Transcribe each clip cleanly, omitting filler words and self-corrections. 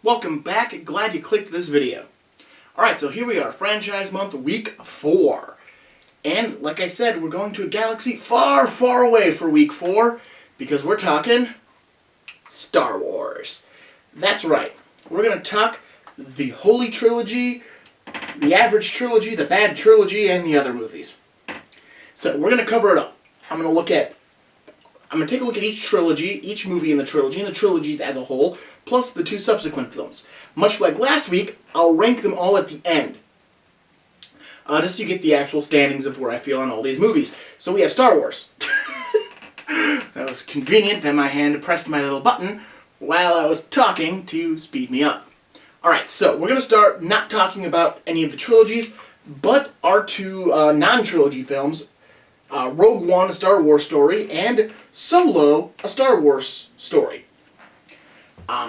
Welcome back, glad you clicked this video. Alright, so here we are, Franchise Month, Week 4. And, like I said, we're going to a galaxy far, far away for Week 4, because we're talking Star Wars. That's right, we're going to talk the Holy Trilogy, the Average Trilogy, the Bad Trilogy, and the other movies. So, we're going to cover it up. I'm going to take a look at each trilogy, each movie in the trilogy, and the trilogies as a whole, plus the 2 subsequent films. Much like last week, I'll rank them all at the end. Just so you get the actual standings of where I feel on all these movies. So we have Star Wars. That was convenient that my hand pressed my little button while I was talking to speed me up. Alright, so we're going to start not talking about any of the trilogies, but our 2 non-trilogy films, Rogue One, a Star Wars story, and Solo, a Star Wars story.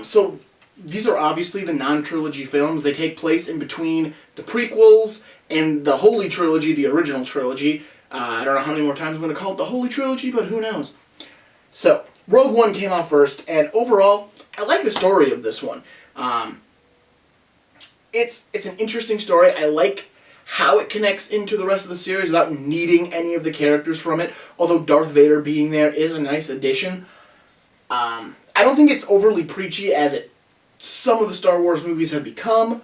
So these are obviously the non-trilogy films. They take place in between the prequels and the Holy Trilogy, the original trilogy. I don't know how many more times I'm going to call it the Holy Trilogy, but who knows. So, Rogue One came out first, and overall, I like the story of this one. It's an interesting story. I like how it connects into the rest of the series without needing any of the characters from it, although Darth Vader being there is a nice addition. I don't think it's overly preachy as some of the Star Wars movies have become,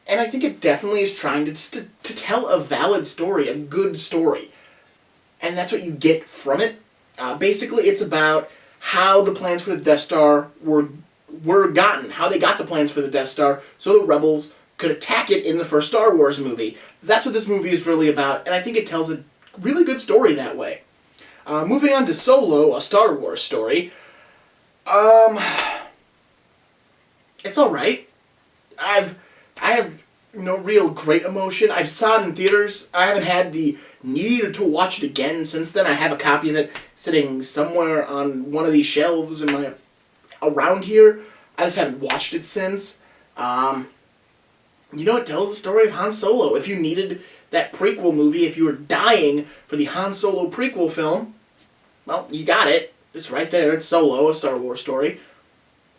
and I think it definitely is trying to tell a valid story, a good story. And that's what you get from it. Basically, it's about how the plans for the Death Star were gotten, how they got the plans for the Death Star, so the Rebels could attack it in the first Star Wars movie. That's what this movie is really about, and I think it tells a really good story that way. Moving on to Solo, a Star Wars story. It's alright. I have no real great emotion. I saw it in theaters. I haven't had the need to watch it again since then. I have a copy of it sitting somewhere on one of these shelves around here. I just haven't watched it since. It tells the story of Han Solo. If you needed that prequel movie, if you were dying for the Han Solo prequel film, well, you got it. It's right there. It's Solo, a Star Wars story.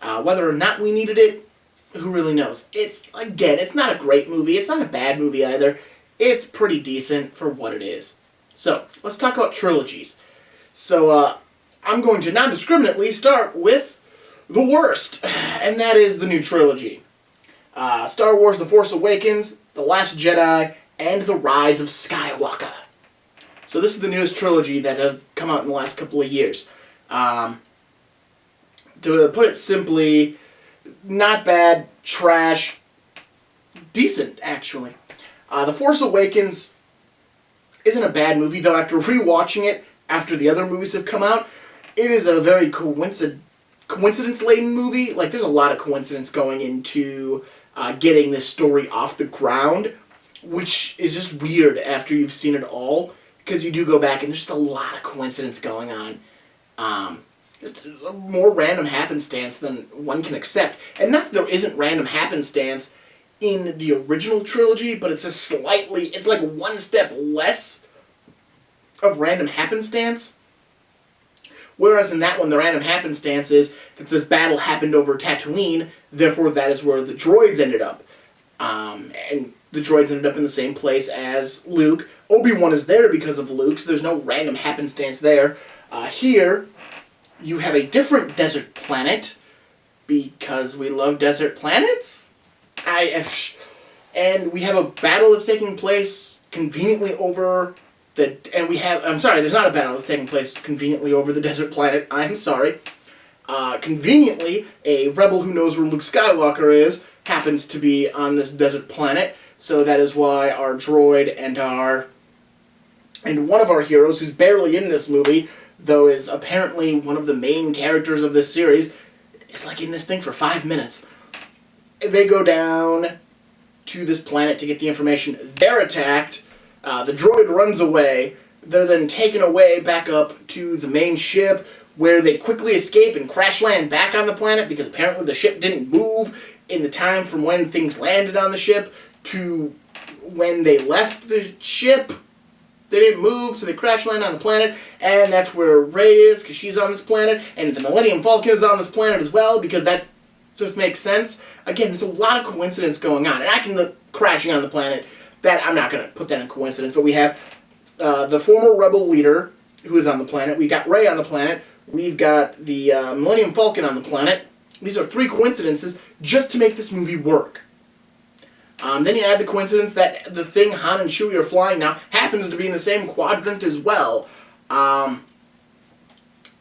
Whether or not we needed it, who really knows? It's not a great movie. It's not a bad movie either. It's pretty decent for what it is. So, let's talk about trilogies. So, I'm going to non-discriminately start with the worst, and that is the new trilogy. Star Wars The Force Awakens, The Last Jedi, and The Rise of Skywalker. So this is the newest trilogy that have come out in the last couple of years. To put it simply, not bad, trash, decent, actually. The Force Awakens isn't a bad movie, though after rewatching it, after the other movies have come out, it is a very coincidence-laden movie. Like, there's a lot of coincidence going into getting this story off the ground, which is just weird after you've seen it all, because you do go back and there's just a lot of coincidence going on. Just a more random happenstance than one can accept. And not that there isn't random happenstance in the original trilogy, but it's like one step less of random happenstance. Whereas in that one, the random happenstance is that this battle happened over Tatooine, therefore that is where the droids ended up. And the droids ended up in the same place as Luke. Obi-Wan is there because of Luke, so there's no random happenstance there. Here, you have a different desert planet, because we love desert planets? And we have a battle that's taking place conveniently over there's not a battle that's taking place conveniently over the desert planet, I'm sorry. Conveniently, a rebel who knows where Luke Skywalker is happens to be on this desert planet, so that is why our droid and one of our heroes, who's barely in this movie, though is apparently one of the main characters of this series, is like in this thing for 5 minutes. They go down to this planet to get the information. They're attacked. The droid runs away. They're then taken away back up to the main ship, where they quickly escape and crash land back on the planet, because apparently the ship didn't move in the time from when things landed on the ship to when they left the ship. They didn't move, so they crash land on the planet, and that's where Rey is, because she's on this planet, and the Millennium Falcon is on this planet as well, because just makes sense. Again, there's a lot of coincidence going on. And I can look crashing on the planet. That I'm not going to put that in coincidence. But we have the former rebel leader who is on the planet. We've got Rey on the planet. We've got the Millennium Falcon on the planet. These are 3 coincidences just to make this movie work. Then you add the coincidence that the thing Han and Chewie are flying now happens to be in the same quadrant as well.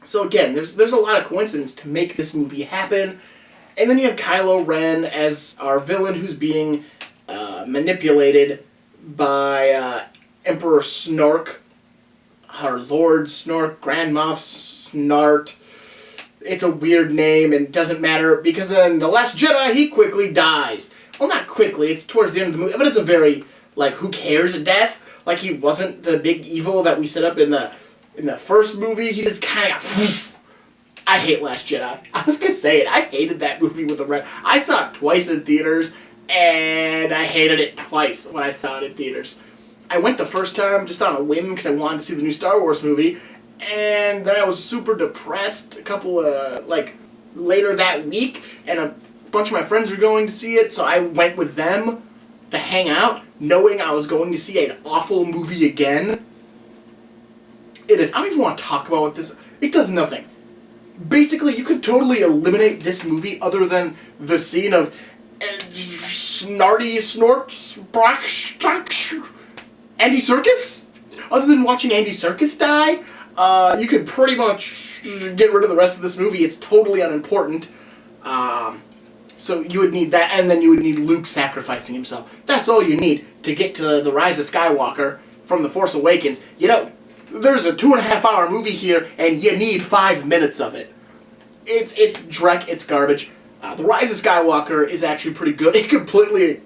So again, there's a lot of coincidence to make this movie happen. And then you have Kylo Ren as our villain who's being manipulated by Emperor Snork, or Lord Snork, Grand Moff Snart. It's a weird name and doesn't matter because in The Last Jedi he quickly dies. Well, not quickly, it's towards the end of the movie, but it's a very, like, who cares death? Like, he wasn't the big evil that we set up in the first movie. He just kind of... I hate Last Jedi. I was going to say it. I hated that movie with the red... I saw it twice in theaters, and I hated it twice when I saw it in theaters. I went the first time just on a whim because I wanted to see the new Star Wars movie, and then I was super depressed a couple of, later that week, and a bunch of my friends were going to see it, so I went with them to hang out, knowing I was going to see an awful movie again. It is. I don't even want to talk about what this... It does nothing. Basically, you could totally eliminate this movie other than the scene of Snarty Snort Andy Serkis? Other than watching Andy Serkis die, you could pretty much get rid of the rest of this movie. It's totally unimportant. So you would need that, and then you would need Luke sacrificing himself. That's all you need to get to the Rise of Skywalker from The Force Awakens. You know, there's a 2.5-hour movie here, and you need 5 minutes of it. It's dreck, it's garbage. The Rise of Skywalker is actually pretty good. It completely,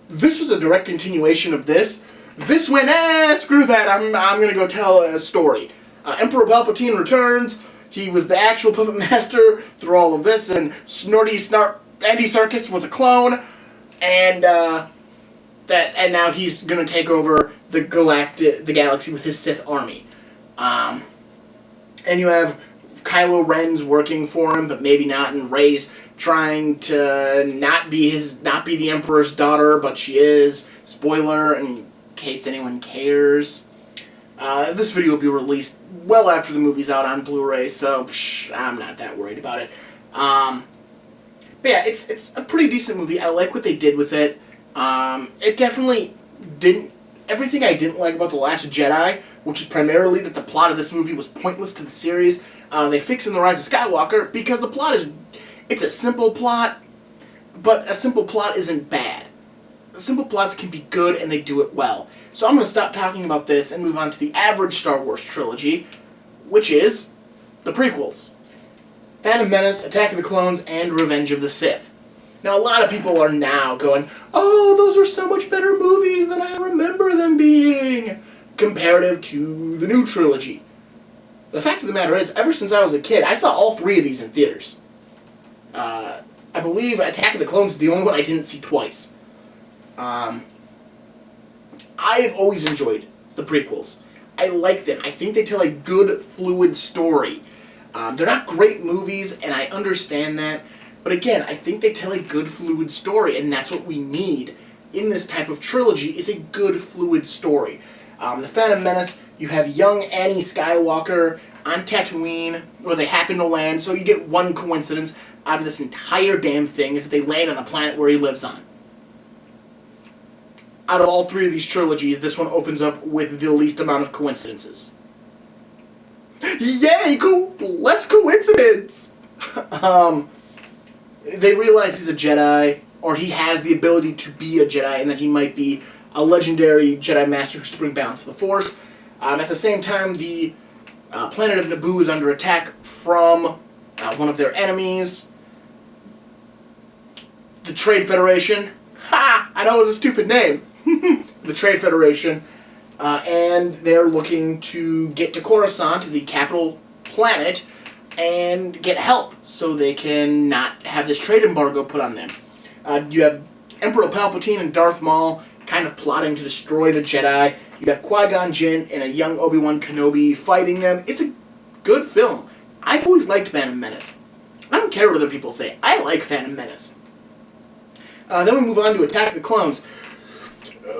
this was a direct continuation of this. This went, screw that, I'm gonna go tell a story. Emperor Palpatine returns. He was the actual puppet master through all of this, and Andy Serkis was a clone, and now he's gonna take over the galaxy with his Sith army. And you have Kylo Ren's working for him, but maybe not, and Rey's trying to not be the Emperor's daughter, but she is. Spoiler, in case anyone cares. This video will be released well after the movie's out on Blu-ray, so I'm not that worried about it. But yeah, it's a pretty decent movie. I like what they did with it. It definitely didn't... Everything I didn't like about The Last Jedi, which is primarily that the plot of this movie was pointless to the series, they fix in The Rise of Skywalker because the plot is... It's a simple plot, but a simple plot isn't bad. Simple plots can be good, and they do it well. So I'm going to stop talking about this and move on to the average Star Wars trilogy, which is the prequels. Phantom Menace, Attack of the Clones, and Revenge of the Sith. Now, a lot of people are now going, oh, those are so much better movies than I remember them being, comparative to the new trilogy. The fact of the matter is, ever since I was a kid, I saw all 3 of these in theaters. I believe Attack of the Clones is the only one I didn't see twice. I've always enjoyed the prequels. I like them. I think they tell a good, fluid story. They're not great movies, and I understand that. But again, I think they tell a good, fluid story, and that's what we need in this type of trilogy, is a good, fluid story. The Phantom Menace, you have young Annie Skywalker on Tatooine, where they happen to land, so you get one coincidence out of this entire damn thing, is that they land on a planet where he lives on. Out of all 3 of these trilogies, this one opens up with the least amount of coincidences. Yay! Less coincidence! They realize he's a Jedi, or he has the ability to be a Jedi, and that he might be a legendary Jedi Master who's to bring balance to the Force. At the same time, the planet of Naboo is under attack from one of their enemies, the Trade Federation. Ha! I know it was a stupid name. The Trade Federation. And they're looking to get to Coruscant, the capital planet, and get help so they can not have this trade embargo put on them. You have Emperor Palpatine and Darth Maul kind of plotting to destroy the Jedi. You have Qui-Gon Jinn and a young Obi-Wan Kenobi fighting them. It's a good film. I've always liked Phantom Menace. I don't don't care what other people say. I like Phantom Menace. Then we move on to Attack of the Clones.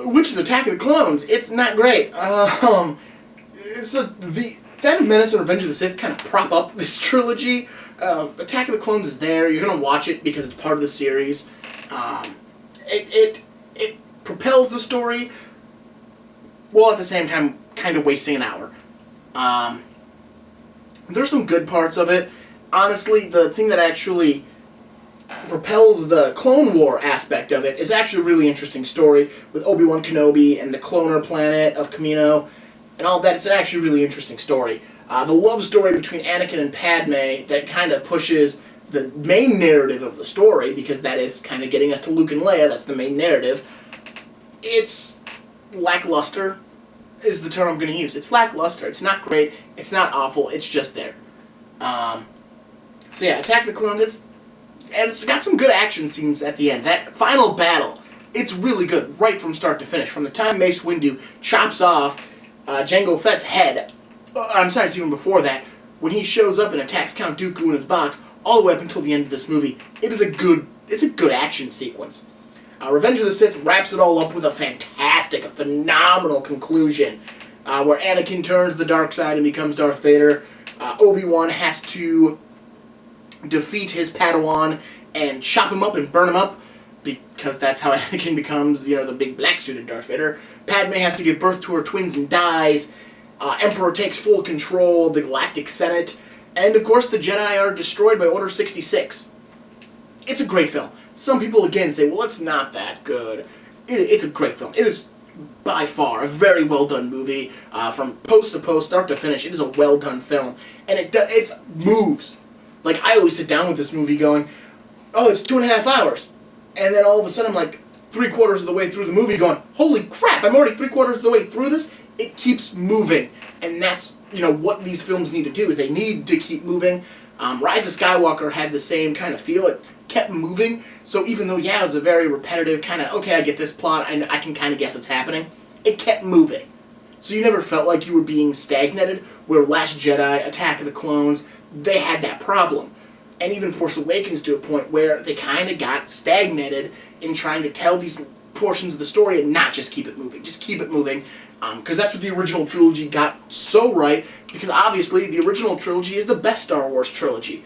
Which is Attack of the Clones. It's not great. It's the Phantom Menace and Revenge of the Sith kind of prop up this trilogy. Attack of the Clones is there. You're going to watch it because it's part of the series. It propels the story, while at the same time kind of wasting an hour. There's some good parts of it. Honestly, the thing that actually propels the Clone War aspect of it is actually a really interesting story with Obi-Wan Kenobi and the cloner planet of Kamino and all that. It's an actually really interesting story. The love story between Anakin and Padme that kind of pushes the main narrative of the story, because that is kind of getting us to Luke and Leia. That's the main narrative. It's lackluster is the term I'm going to use. It's lackluster. It's not great. It's not awful. It's just there. So yeah, Attack of the Clones, it's got some good action scenes at the end. That final battle, it's really good, right from start to finish. From the time Mace Windu chops off Jango Fett's head, I'm sorry, it's even before that, when he shows up and attacks Count Dooku in his box, all the way up until the end of this movie, it's a good action sequence. Revenge of the Sith wraps it all up with a phenomenal conclusion, where Anakin turns the dark side and becomes Darth Vader. Obi-Wan has to defeat his Padawan and chop him up and burn him up, because that's how Anakin becomes, the big black-suited Darth Vader. Padme has to give birth to her twins and dies. Emperor takes full control of the Galactic Senate. And, of course, the Jedi are destroyed by Order 66. It's a great film. Some people, again, say, well, it's not that good. It's a great film. It is, by far, a very well-done movie. From post to post, start to finish, it is a well-done film. And it moves. Like, I always sit down with this movie going, oh, it's 2.5 hours. And then all of a sudden, I'm like 3/4 of the way through the movie going, holy crap, I'm already 3/4 of the way through this? It keeps moving. And that's, what these films need to do, is they need to keep moving. Rise of Skywalker had the same kind of feel. It kept moving. So even though, yeah, it was a very repetitive kind of, okay, I get this plot, I can kind of guess what's happening, it kept moving. So you never felt like you were being stagnated, where Last Jedi, Attack of the Clones, they had that problem. And even Force Awakens to a point where they kind of got stagnated in trying to tell these portions of the story and not just keep it moving. Just keep it moving. Because that's what the original trilogy got so right, because obviously the original trilogy is the best Star Wars trilogy.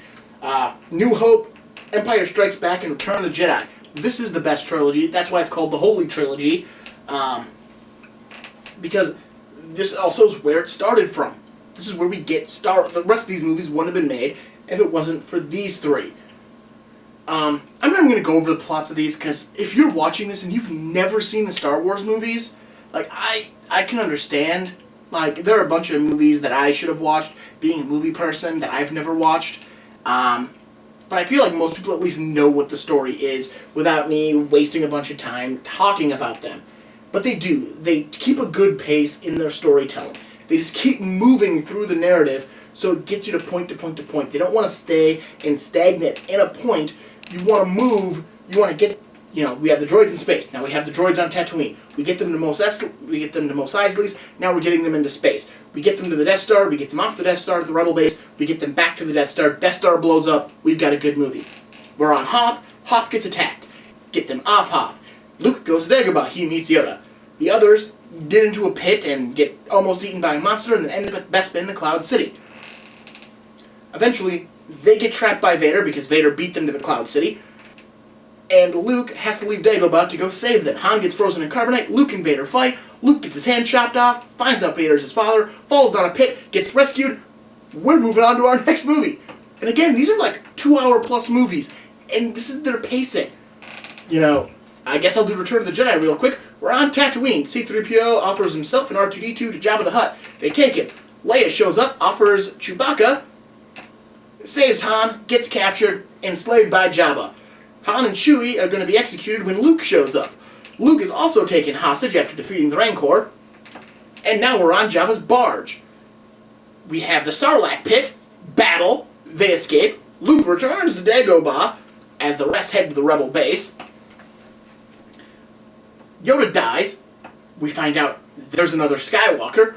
New Hope, Empire Strikes Back, and Return of the Jedi. This is the best trilogy. That's why it's called the Holy Trilogy. Because this also is where it started from. This is where we get the rest of these movies wouldn't have been made if it wasn't for these three. I'm not even going to go over the plots of these, because if you're watching this and you've never seen the Star Wars movies, like, I can understand. Like, there are a bunch of movies that I should have watched, being a movie person, that I've never watched. But I feel like most people at least know what the story is without me wasting a bunch of time talking about them. But they do. They keep a good pace in their storytelling. They just keep moving through the narrative so it gets you to point to point to point. They don't want to stay and stagnate in a point. You want to move. You want to get, we have the droids in space. Now we have the droids on Tatooine. We get them to Mos Eisley's. Now we're getting them into space. We get them to the Death Star. We get them off the Death Star to the Rebel base. We get them back to the Death Star. Death Star blows up. We've got a good movie. We're on Hoth. Hoth gets attacked. Get them off Hoth. Luke goes to Dagobah. He meets Yoda. The others get into a pit and get almost eaten by a monster and then end up at Bespin in the Cloud City. Eventually, they get trapped by Vader because Vader beat them to the Cloud City. And Luke has to leave Dagobah to go save them. Han gets frozen in carbonite. Luke and Vader fight. Luke gets his hand chopped off. Finds out Vader's his father. Falls down a pit. Gets rescued. We're moving on to our next movie. And again, these are like 2-hour-plus movies. And this is their pacing. I guess I'll do Return of the Jedi real quick. We're on Tatooine. C-3PO offers himself and R2-D2 to Jabba the Hutt. They take it. Leia shows up, offers Chewbacca, saves Han, gets captured, enslaved by Jabba. Han and Chewie are going to be executed when Luke shows up. Luke is also taken hostage after defeating the Rancor. And now we're on Jabba's barge. We have the Sarlacc pit, battle, they escape. Luke returns to Dagobah as the rest head to the Rebel base. Yoda dies. We find out there's another Skywalker.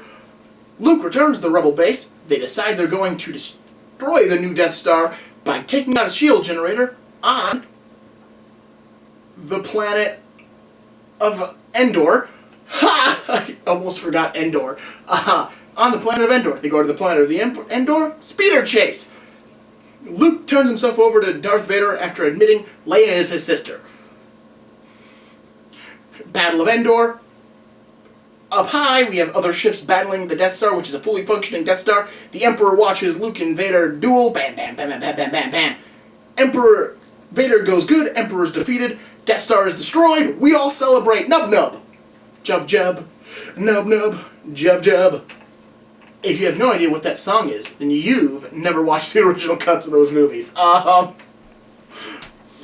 Luke returns to the Rebel base. They decide they're going to destroy the new Death Star by taking out a shield generator on the planet of Endor. Ha! I almost forgot Endor. On the planet of Endor. They go to the planet of the Endor. Speeder chase! Luke turns himself over to Darth Vader after admitting Leia is his sister. Battle of Endor. Up high, we have other ships battling the Death Star, which is a fully functioning Death Star. The Emperor watches Luke and Vader duel. Bam, bam, bam, bam, bam, bam, bam, bam. Emperor Vader goes good. Emperor's defeated. Death Star is destroyed. We all celebrate. Nub nub. Jub jub. Nub nub. Jub jub. If you have no idea what that song is, then you've never watched the original cuts of those movies.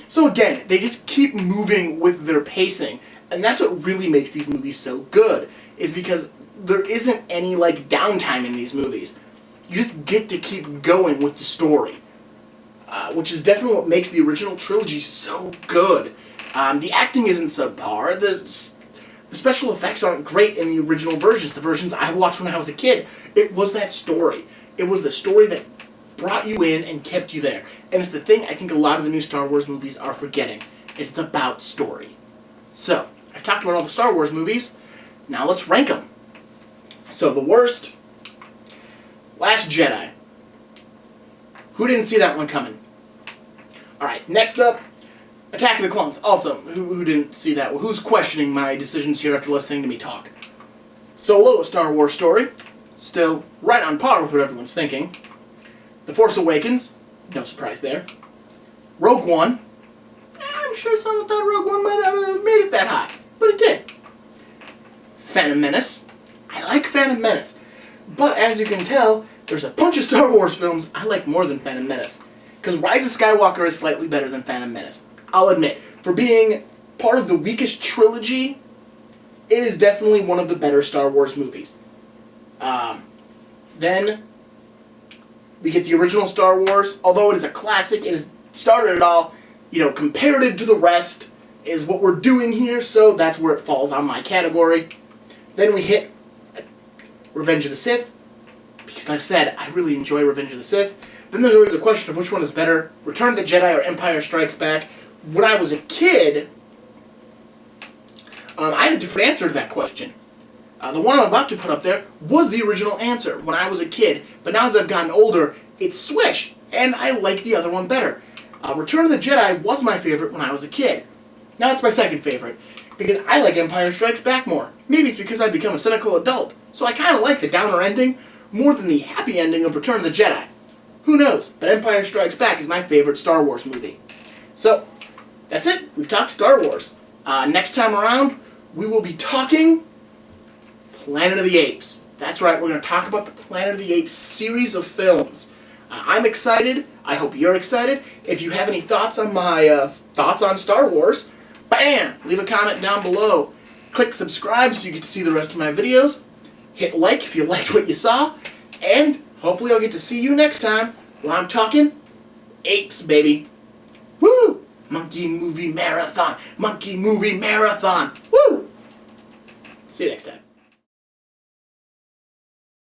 So again, they just keep moving with their pacing. And that's what really makes these movies so good, is because there isn't any, like, downtime in these movies. You just get to keep going with the story, which is definitely what makes the original trilogy so good. The acting isn't subpar. The special effects aren't great in the original versions, the versions I watched when I was a kid. It was that story. It was the story that brought you in and kept you there. And it's the thing I think a lot of the new Star Wars movies are forgetting. It's about story. So, I've talked about all the Star Wars movies. Now let's rank them. So the worst, Last Jedi. Who didn't see that one coming? Alright, next up, Attack of the Clones. Also, who didn't see that? Who's questioning my decisions here after listening to me talk? Solo, a Star Wars story. Still right on par with what everyone's thinking. The Force Awakens. No surprise there. Rogue One. I'm sure someone thought Rogue One might not have made it that high, but it did. Phantom Menace. I like Phantom Menace. But as you can tell, there's a bunch of Star Wars films I like more than Phantom Menace. Because Rise of Skywalker is slightly better than Phantom Menace. I'll admit, for being part of the weakest trilogy, it is definitely one of the better Star Wars movies. Then, we get the original Star Wars. Although it is a classic, it has started it all, comparative to the rest, is what we're doing here, so that's where it falls on my category. Then we hit Revenge of the Sith, because like I said, I really enjoy Revenge of the Sith. Then there's always the question of which one is better, Return of the Jedi or Empire Strikes Back. When I was a kid, I had a different answer to that question. The one I'm about to put up there was the original answer when I was a kid, but now as I've gotten older, it's switched, and I like the other one better. Return of the Jedi was my favorite when I was a kid. Now it's my second favorite, because I like Empire Strikes Back more. Maybe it's because I've become a cynical adult, so I kind of like the downer ending more than the happy ending of Return of the Jedi. Who knows, but Empire Strikes Back is my favorite Star Wars movie. So, that's it. We've talked Star Wars. Next time around, we will be talking Planet of the Apes. That's right, we're going to talk about the Planet of the Apes series of films. I'm excited. I hope you're excited. If you have any thoughts on my thoughts on Star Wars, bam! Leave a comment down below. Click subscribe so you get to see the rest of my videos. Hit like if you liked what you saw. And hopefully I'll get to see you next time when I'm talking apes, baby. Woo! Monkey Movie Marathon. Monkey Movie Marathon. Woo! See you next time.